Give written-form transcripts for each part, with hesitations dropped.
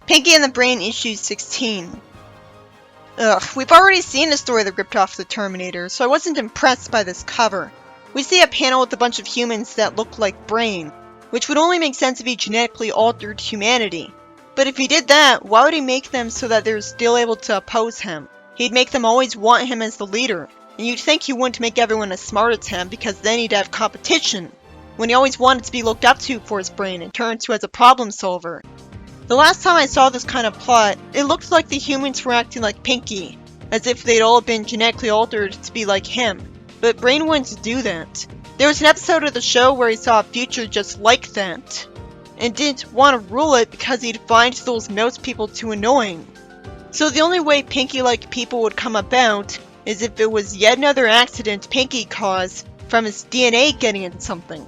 Pinky and the Brain issue 16. We've already seen a story that ripped off the Terminator, so I wasn't impressed by this cover. We see a panel with a bunch of humans that look like Brain, which would only make sense if he genetically altered humanity. But if he did that, why would he make them so that they're still able to oppose him? He'd make them always want him as the leader, and you'd think he wouldn't make everyone as smart as him because then he'd have competition, when he always wanted to be looked up to for his brain and turned to as a problem solver. The last time I saw this kind of plot, it looked like the humans were acting like Pinky, as if they'd all been genetically altered to be like him. But Brain wouldn't do that. There was an episode of the show where he saw a future just like that, and didn't want to rule it because he'd find those mouse people too annoying. So the only way Pinky-like people would come about is if it was yet another accident Pinky caused from his DNA getting into something.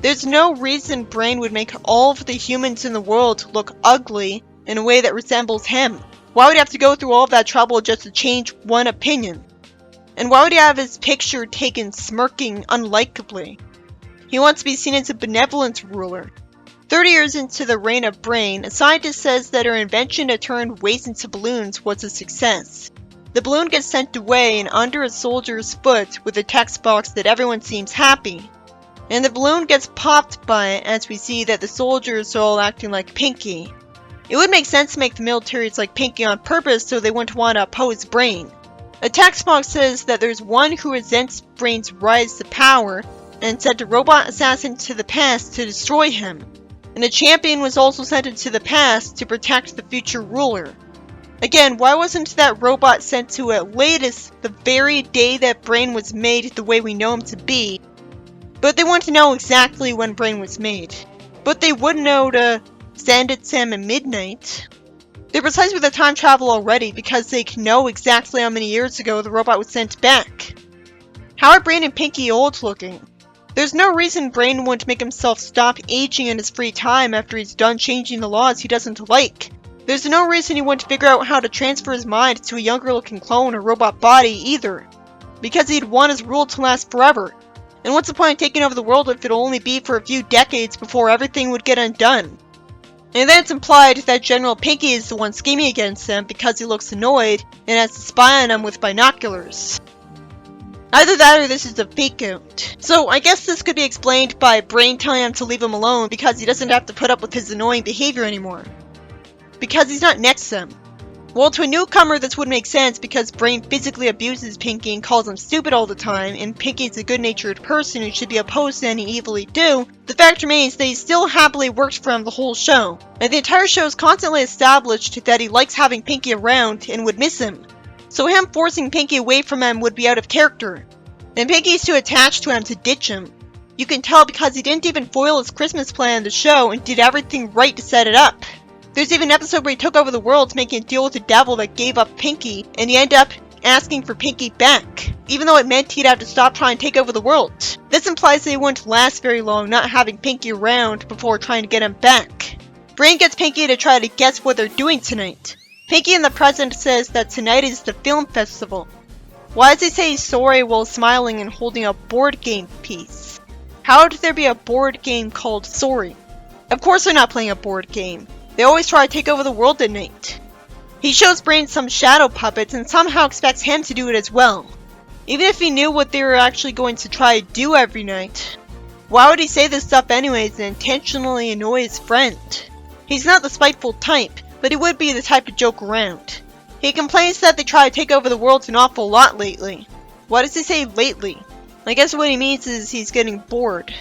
There's no reason Brain would make all of the humans in the world look ugly in a way that resembles him. Why would he have to go through all of that trouble just to change one opinion? And why would he have his picture taken smirking unlikably? He wants to be seen as a benevolent ruler. 30 years into the reign of Brain, a scientist says that her invention to turn waste into balloons was a success. The balloon gets sent away and under a soldier's foot with a text box that everyone seems happy. And the balloon gets popped by it as we see that the soldiers are all acting like Pinky. It would make sense to make the militaries like Pinky on purpose so they wouldn't want to oppose Brain. A text box says that there's one who resents Brain's rise to power and sent a robot assassin to the past to destroy him. And a champion was also sent into the past to protect the future ruler. Again, why wasn't that robot sent to at latest the very day that Brain was made the way we know him to be? But they want to know exactly when Brain was made. But they wouldn't know to send it to him at midnight. They're precise with the time travel already because they can know exactly how many years ago the robot was sent back. How are Brain and Pinky old looking? There's no reason Brain wouldn't make himself stop aging in his free time after he's done changing the laws he doesn't like. There's no reason he wouldn't figure out how to transfer his mind to a younger looking clone or robot body either. Because he'd want his rule to last forever. And what's the point of taking over the world if it'll only be for a few decades before everything would get undone? And then it's implied that General Pinky is the one scheming against him because he looks annoyed and has to spy on him with binoculars. Either that or this is a fake out. So I guess this could be explained by Brain telling him to leave him alone because he doesn't have to put up with his annoying behavior anymore. Because he's not next to him. Well, to a newcomer this would make sense because Brain physically abuses Pinky and calls him stupid all the time, and Pinky's a good-natured person who should be opposed to any evil he'd do. The fact remains that he still happily works for him the whole show, and the entire show is constantly established that he likes having Pinky around and would miss him. So him forcing Pinky away from him would be out of character. And Pinky's too attached to him to ditch him. You can tell because he didn't even foil his Christmas plan in the show and did everything right to set it up. There's even an episode where he took over the world making a deal with the devil that gave up Pinky, and he ended up asking for Pinky back, even though it meant he'd have to stop trying to take over the world. This implies that he wouldn't last very long not having Pinky around before trying to get him back. Brain gets Pinky to try to guess what they're doing tonight. Pinky in the present says that tonight is the film festival. Why does he say he's sorry while smiling and holding a board game piece? How would there be a board game called Sorry? Of course they're not playing a board game. They always try to take over the world at night. He shows Brain some shadow puppets and somehow expects him to do it as well. Even if he knew what they were actually going to try to do every night. Why would he say this stuff anyways and intentionally annoy his friend? He's not the spiteful type, but he would be the type to joke around. He complains that they try to take over the world an awful lot lately. Why does he say lately? I guess what he means is he's getting bored.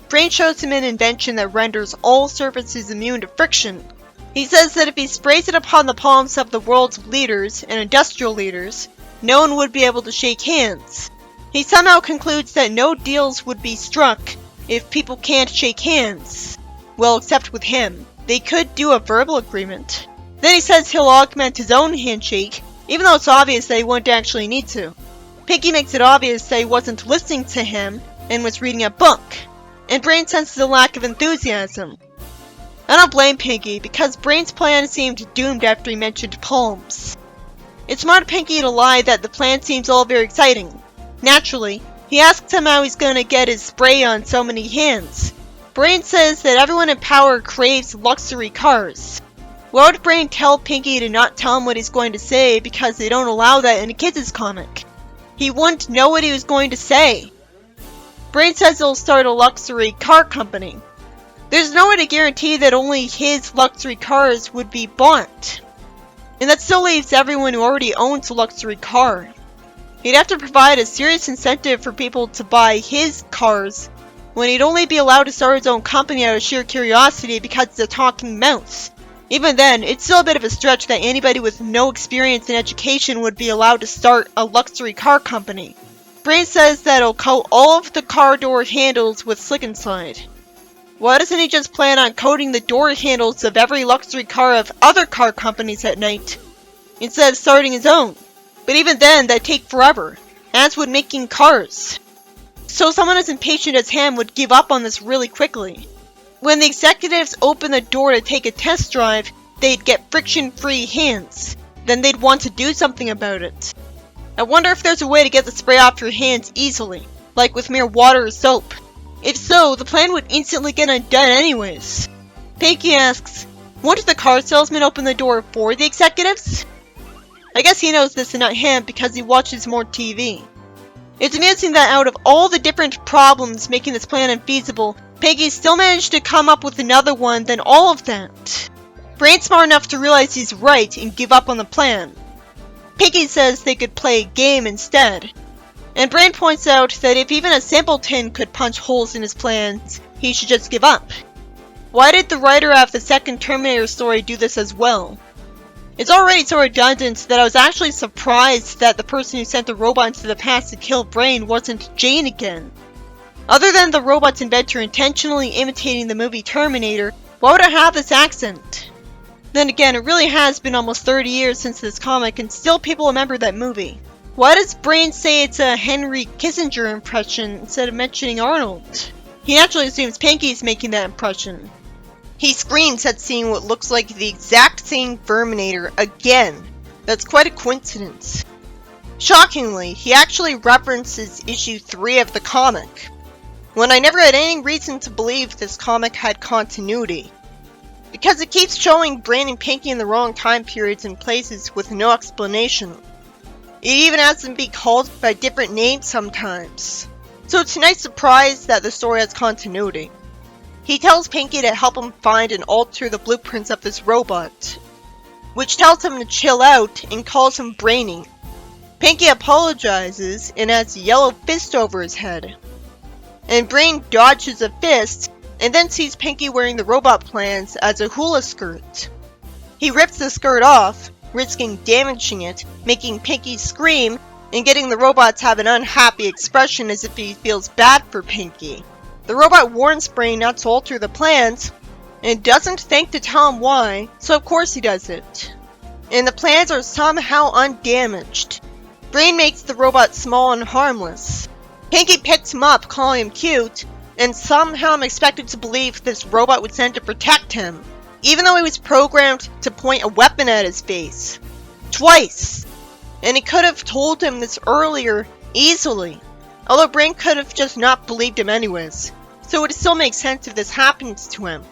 Brain shows him an invention that renders all surfaces immune to friction. He says that if he sprays it upon the palms of the world's leaders and industrial leaders, no one would be able to shake hands. He somehow concludes that no deals would be struck if people can't shake hands. Well, except with him. They could do a verbal agreement. Then he says he'll augment his own handshake, even though it's obvious that he wouldn't actually need to. Pinky makes it obvious that he wasn't listening to him and was reading a book. And Brain senses a lack of enthusiasm. I don't blame Pinky, because Brain's plan seemed doomed after he mentioned palms. It's smart of Pinky to lie that the plan seems all very exciting. Naturally, he asks him how he's gonna get his spray on so many hands. Brain says that everyone in power craves luxury cars. Why would Brain tell Pinky to not tell him what he's going to say because they don't allow that in a kids' comic? He wouldn't know what he was going to say. Brain says he'll start a luxury car company. There's no way to guarantee that only his luxury cars would be bought. And that still leaves everyone who already owns a luxury car. He'd have to provide a serious incentive for people to buy his cars when he'd only be allowed to start his own company out of sheer curiosity because it's a talking mouse. Even then, it's still a bit of a stretch that anybody with no experience in education would be allowed to start a luxury car company. Brain says that he'll coat all of the car door handles with Slick Inside. Why doesn't he just plan on coating the door handles of every luxury car of other car companies at night, instead of starting his own? But even then, that'd take forever, as would making cars. So someone as impatient as him would give up on this really quickly. When the executives open the door to take a test drive, they'd get friction-free hands. Then they'd want to do something about it. I wonder if there's a way to get the spray off your hands easily, like with mere water or soap. If so, the plan would instantly get undone anyways. Pinky asks, won't the car salesman open the door for the executives? I guess he knows this and not him because he watches more TV. It's amusing that out of all the different problems making this plan unfeasible, Pinky still managed to come up with another one than all of that. Brain's smart enough to realize he's right and give up on the plan. Pinky says they could play a game instead. And Brain points out that if even a simpleton could punch holes in his plans, he should just give up. Why did the writer of the second Terminator story do this as well? It's already so redundant that I was actually surprised that the person who sent the robot into the past to kill Brain wasn't Jane again. Other than the robot's inventor intentionally imitating the movie Terminator, why would it have this accent? Then again, it really has been almost 30 years since this comic and still people remember that movie. Why does Brain say it's a Henry Kissinger impression instead of mentioning Arnold? He naturally assumes Pinky's making that impression. He screams at seeing what looks like the exact same Verminator again. That's quite a coincidence. Shockingly, he actually references issue 3 of the comic, when I never had any reason to believe this comic had continuity. Because it keeps showing Brain and Pinky in the wrong time periods and places with no explanation. It even has them be called by different names sometimes. So it's a nice surprise that the story has continuity. He tells Pinky to help him find and alter the blueprints of this robot, which tells him to chill out and calls him Brainy. Pinky apologizes and has a yellow fist over his head. And Brain dodges a fist and then sees Pinky wearing the robot plans as a hula skirt. He rips the skirt off, risking damaging it, making Pinky scream, and getting the robot to have an unhappy expression as if he feels bad for Pinky. The robot warns Brain not to alter the plans, and doesn't think to tell him why, so of course he does it. And the plans are somehow undamaged. Brain makes the robot small and harmless. Pinky picks him up, calling him cute, and somehow I'm expected to believe this robot was sent to protect him, even though he was programmed to point a weapon at his face. Twice! And he could have told him this earlier, easily. Although Brain could have just not believed him anyways. So it would still make sense if this happens to him.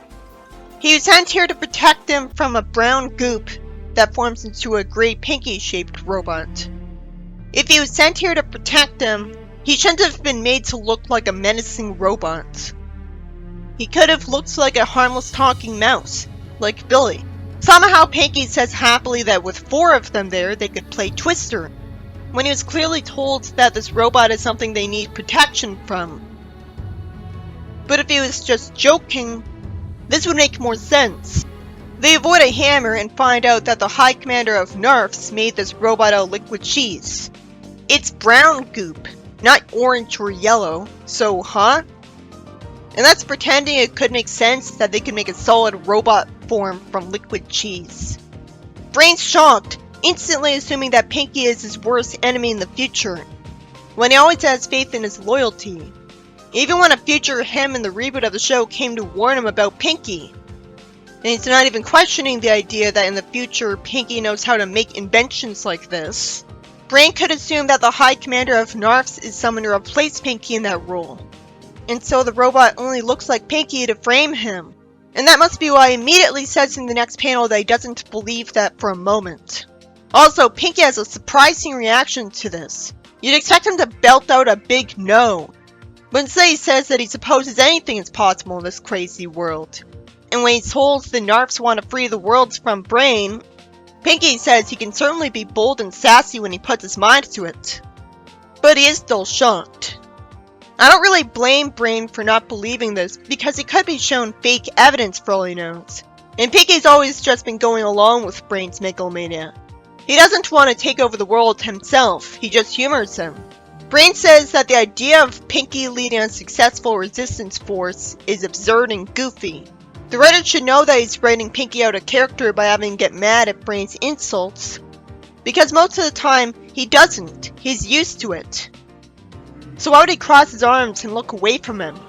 He was sent here to protect him from a brown goop that forms into a gray Pinky-shaped robot. If he was sent here to protect him, he shouldn't have been made to look like a menacing robot. He could have looked like a harmless talking mouse, like Billy. Somehow Pinky says happily that with 4 of them there, they could play Twister, when he was clearly told that this robot is something they need protection from. But if he was just joking, this would make more sense. They avoid a hammer and find out that the High Commander of Nerfs made this robot out of liquid cheese. It's brown goop, not orange or yellow, so huh? And that's pretending it could make sense that they could make a solid robot form from liquid cheese. Brain's shocked, instantly assuming that Pinky is his worst enemy in the future, when he always has faith in his loyalty. Even when a future him in the reboot of the show came to warn him about Pinky. And he's not even questioning the idea that in the future Pinky knows how to make inventions like this. Brain could assume that the High Commander of Narfs is someone to replace Pinky in that role. And so the robot only looks like Pinky to frame him. And that must be why he immediately says in the next panel that he doesn't believe that for a moment. Also, Pinky has a surprising reaction to this. You'd expect him to belt out a big no, but instead he says that he supposes anything is possible in this crazy world. And when he's told the Narfs want to free the world from Brain, Pinky says he can certainly be bold and sassy when he puts his mind to it. But he is still shocked. I don't really blame Brain for not believing this, because he could be shown fake evidence for all he knows. And Pinky's always just been going along with Brain's megalomania. He doesn't want to take over the world himself, he just humors him. Brain says that the idea of Pinky leading a successful resistance force is absurd and goofy. The writer should know that he's writing Pinky out of character by having him get mad at Brain's insults, because most of the time he doesn't, he's used to it. So why would he cross his arms and look away from him?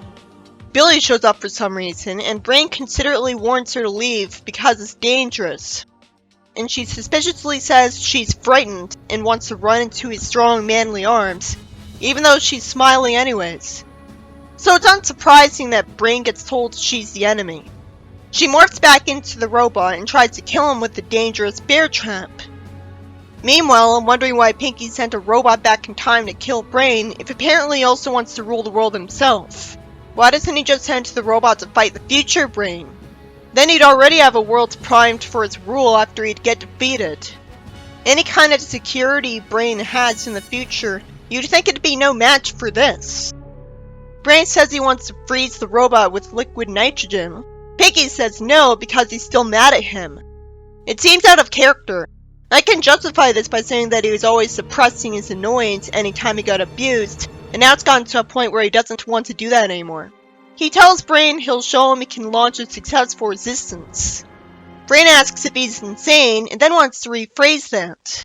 Billy shows up for some reason, and Brain considerately warns her to leave because it's dangerous. And she suspiciously says she's frightened and wants to run into his strong manly arms, even though she's smiling anyways. So it's unsurprising that Brain gets told she's the enemy. She morphs back into the robot and tries to kill him with the dangerous bear trap. Meanwhile, I'm wondering why Pinky sent a robot back in time to kill Brain if apparently he also wants to rule the world himself. Why doesn't he just send the robot to fight the future Brain? Then he'd already have a world primed for its rule after he'd get defeated. Any kind of security Brain has in the future, you'd think it'd be no match for this. Brain says he wants to freeze the robot with liquid nitrogen. Pinky says no because he's still mad at him. It seems out of character. I can justify this by saying that he was always suppressing his annoyance anytime he got abused, and now it's gotten to a point where he doesn't want to do that anymore. He tells Brain he'll show him he can launch a successful resistance. Brain asks if he's insane, and then wants to rephrase that.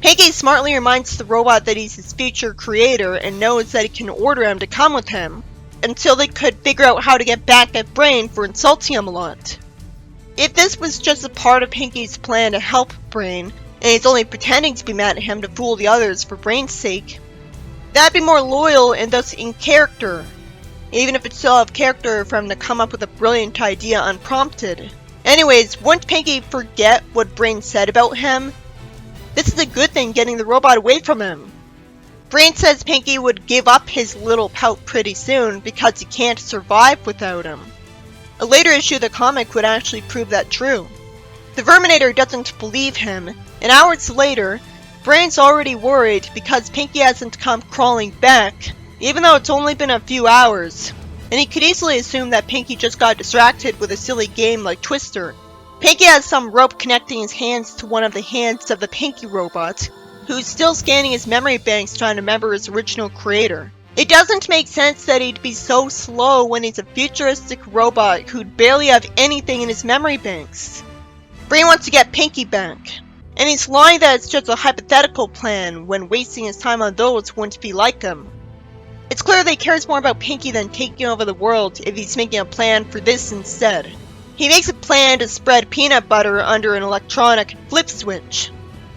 Pinky smartly reminds the robot that he's his future creator and knows that he can order him to come with him, until they could figure out how to get back at Brain for insulting him a lot. If this was just a part of Pinky's plan to help Brain, and he's only pretending to be mad at him to fool the others for Brain's sake, that'd be more loyal and thus in character, even if it's still out of character for him to come up with a brilliant idea unprompted. Anyways, wouldn't Pinky forget what Brain said about him? This is a good thing, getting the robot away from him. Brain says Pinky would give up his little pout pretty soon because he can't survive without him. A later issue of the comic would actually prove that true. The Verminator doesn't believe him, and hours later, Brain's already worried because Pinky hasn't come crawling back, even though it's only been a few hours, and he could easily assume that Pinky just got distracted with a silly game like Twister. Pinky has some rope connecting his hands to one of the hands of the Pinky robot, who's still scanning his memory banks trying to remember his original creator. It doesn't make sense that he'd be so slow when he's a futuristic robot who'd barely have anything in his memory banks. Brain wants to get Pinky back, and he's lying that it's just a hypothetical plan when wasting his time on those wouldn't be like him. It's clear that he cares more about Pinky than taking over the world if he's making a plan for this instead. He makes a plan to spread peanut butter under an electronic flip switch.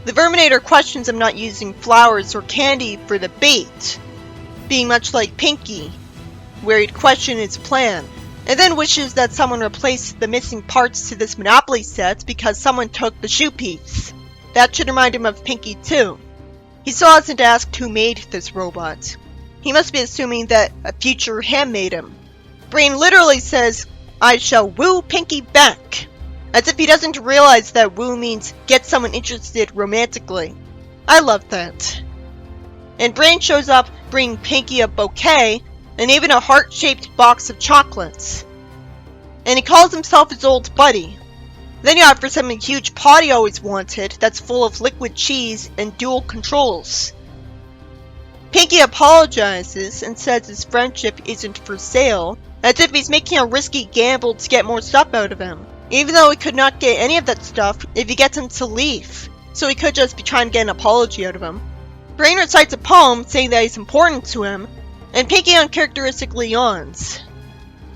The Verminator questions him not using flowers or candy for the bait, being much like Pinky, where he'd question his plan, and then wishes that someone replaced the missing parts to this Monopoly set because someone took the shoe piece. That should remind him of Pinky too. He still hasn't asked who made this robot. He must be assuming that a future him made him. Brain literally says, "I shall woo Pinky back," as if he doesn't realize that woo means get someone interested romantically. I love that. And Brain shows up bringing Pinky a bouquet and even a heart-shaped box of chocolates. And he calls himself his old buddy. Then he offers him a huge pot he always wanted that's full of liquid cheese and dual controls. Pinky apologizes and says his friendship isn't for sale, as if he's making a risky gamble to get more stuff out of him, even though he could not get any of that stuff if he gets him to leave, so he could just be trying to get an apology out of him. Brain recites a poem saying that he's important to him, and Pinky uncharacteristically yawns.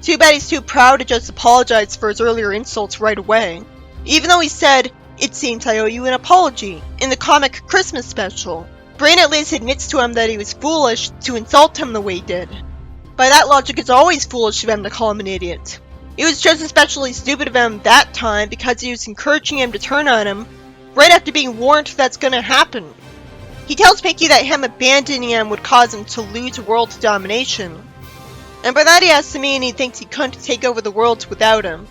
Too bad he's too proud to just apologize for his earlier insults right away, even though he said, "It seems I owe you an apology," in the comic Christmas special. Brain at least admits to him that he was foolish to insult him the way he did. By that logic, it's always foolish of him to call him an idiot. It was just especially stupid of him that time because he was encouraging him to turn on him right after being warned that's gonna happen. He tells Pinky that him abandoning him would cause him to lose world domination. And by that he has to mean he thinks he couldn't take over the world without him,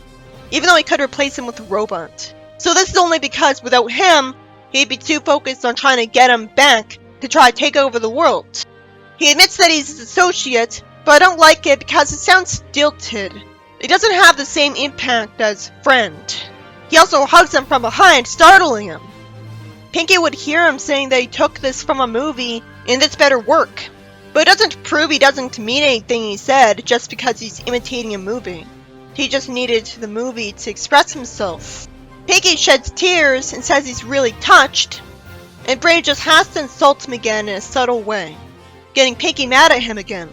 even though he could replace him with a robot. So this is only because without him, he'd be too focused on trying to get him back to try to take over the world. He admits that he's his associate, but I don't like it because it sounds stilted. It doesn't have the same impact as friend. He also hugs him from behind, startling him. Pinky would hear him saying that he took this from a movie and this better work. But it doesn't prove he doesn't mean anything he said just because he's imitating a movie. He just needed the movie to express himself. Pinky sheds tears and says he's really touched, and Brain just has to insult him again in a subtle way, getting Pinky mad at him again.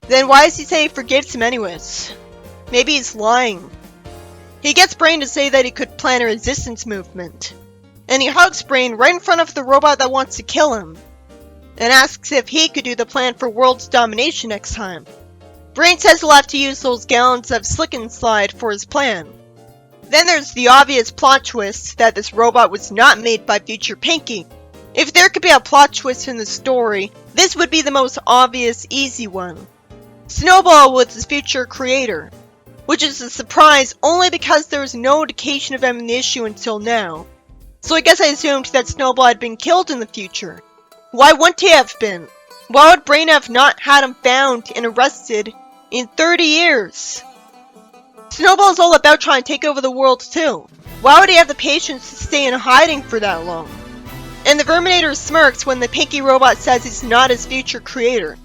Then why does he say he forgives him anyways? Maybe he's lying. He gets Brain to say that he could plan a resistance movement, and he hugs Brain right in front of the robot that wants to kill him, and asks if he could do the plan for world domination next time. Brain says he'll have to use those gallons of Slick and Slide for his plan. Then there's the obvious plot twist that this robot was not made by future Pinky. If there could be a plot twist in the story, this would be the most obvious, easy one. Snowball was his future creator, which is a surprise only because there was no indication of him in the issue until now. So I guess I assumed that Snowball had been killed in the future. Why wouldn't he have been? Why would Brain have not had him found and arrested in 30 years? Snowball's all about trying to take over the world too. Why would he have the patience to stay in hiding for that long? And the Verminator smirks when the Pinky robot says he's not his future creator.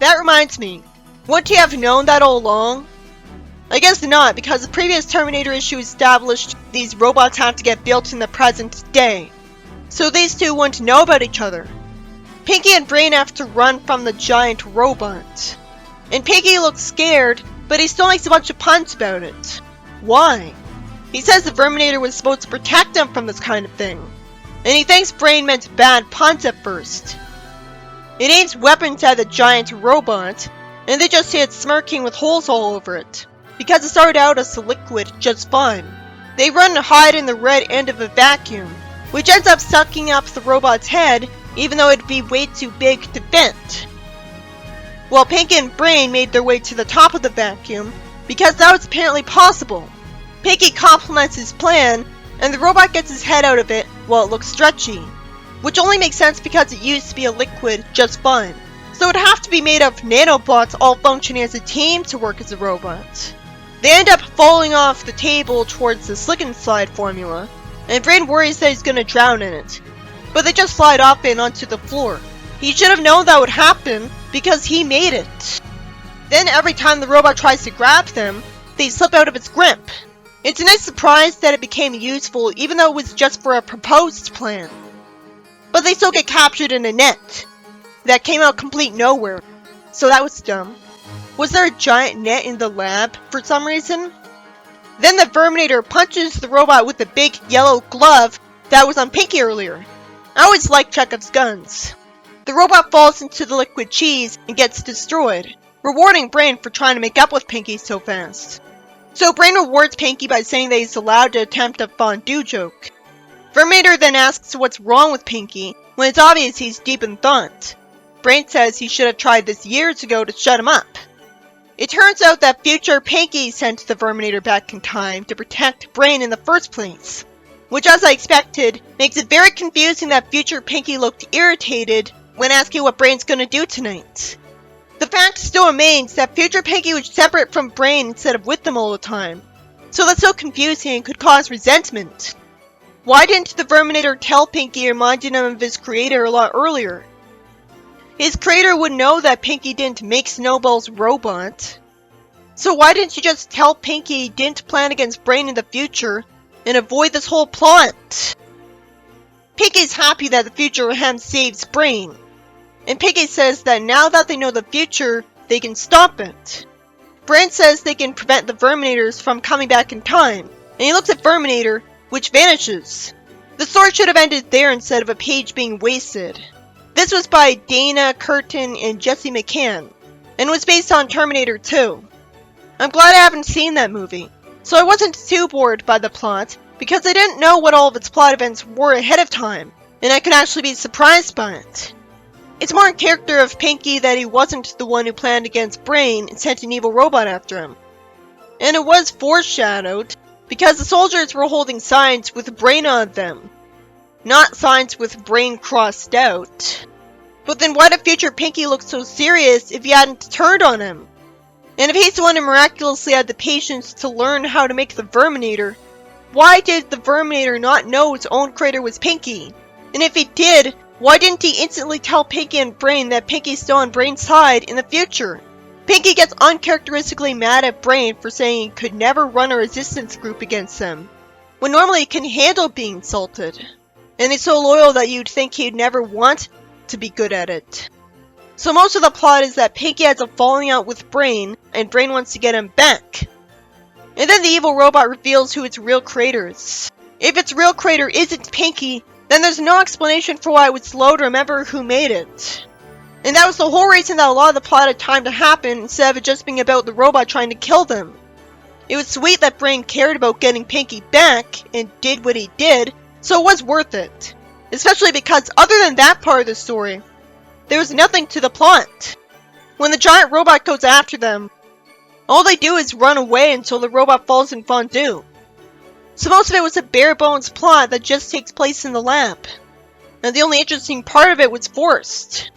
That reminds me, wouldn't he have known that all along? I guess not, because the previous Terminator issue established these robots have to get built in the present day. So these two wouldn't know about each other. Pinky and Brain have to run from the giant robot. And Pinky looks scared, but he still makes a bunch of puns about it. Why? He says the Verminator was supposed to protect him from this kind of thing. And he thinks Brain meant bad puns at first. It aims weapons at the giant robot, and they just see it smirking with holes all over it, because it started out as a liquid just fine. They run and hide in the red end of a vacuum, which ends up sucking up the robot's head, even though it'd be way too big to vent. While Pinky and Brain made their way to the top of the vacuum, because that was apparently possible. Pinky compliments his plan, and the robot gets his head out of it while it looks stretchy, which only makes sense because it used to be a liquid just fine. So it'd have to be made of nanobots all functioning as a team to work as a robot. They end up falling off the table towards the Slick and Slide formula, and Brain worries that he's gonna drown in it. But they just slide off and onto the floor. He should have known that would happen, because he made it. Then every time the robot tries to grab them, they slip out of its grip. It's a nice surprise that it became useful even though it was just for a proposed plan. But they still get captured in a net that came out complete nowhere, so that was dumb. Was there a giant net in the lab for some reason? Then the Verminator punches the robot with the big yellow glove that was on Pinky earlier. I always liked Chekhov's guns. The robot falls into the liquid cheese and gets destroyed, rewarding Brain for trying to make up with Pinky so fast. So Brain rewards Pinky by saying that he's allowed to attempt a fondue joke. Verminator then asks what's wrong with Pinky, when it's obvious he's deep in thought. Brain says he should have tried this years ago to shut him up. It turns out that future Pinky sent the Verminator back in time to protect Brain in the first place, which, as I expected, makes it very confusing that future Pinky looked irritated when asking what Brain's gonna do tonight. The fact still remains that future Pinky was separate from Brain instead of with them all the time, so that's so confusing and could cause resentment. Why didn't the Verminator tell Pinky, reminding him of his creator a lot earlier? His creator would know that Pinky didn't make Snowball's robot. So why didn't you just tell Pinky he didn't plan against Brain in the future and avoid this whole plot? Pinky's happy that the future him saves Brain, and Pinky says that now that they know the future, they can stop it. Brain says they can prevent the Verminators from coming back in time, and he looks at Verminator, which vanishes. The story should have ended there instead of a page being wasted. This was by Dana Curtin and Jesse McCann, and was based on Terminator 2. I'm glad I haven't seen that movie, so I wasn't too bored by the plot, because I didn't know what all of its plot events were ahead of time, and I could actually be surprised by it. It's more in character of Pinky that he wasn't the one who planned against Brain and sent an evil robot after him. And it was foreshadowed, because the soldiers were holding signs with Brain on them, not signs with Brain crossed out. But then why did future Pinky look so serious if he hadn't turned on him? And if he's the one who miraculously had the patience to learn how to make the Verminator, why did the Verminator not know his own creator was Pinky? And if he did, why didn't he instantly tell Pinky and Brain that Pinky's still on Brain's side in the future? Pinky gets uncharacteristically mad at Brain for saying he could never run a resistance group against them, when normally he can handle being insulted. And he's so loyal that you'd think he'd never want to be good at it. So most of the plot is that Pinky has a falling out with Brain, and Brain wants to get him back. And then the evil robot reveals who its real creator is. If its real creator isn't Pinky, then there's no explanation for why it was slow to remember who made it. And that was the whole reason that a lot of the plot had time to happen instead of it just being about the robot trying to kill them. It was sweet that Brain cared about getting Pinky back, and did what he did, so it was worth it. Especially because other than that part of the story, there was nothing to the plot. When the giant robot goes after them, all they do is run away until the robot falls in fondue. So most of it was a bare bones plot that just takes place in the lab. And the only interesting part of it was forced.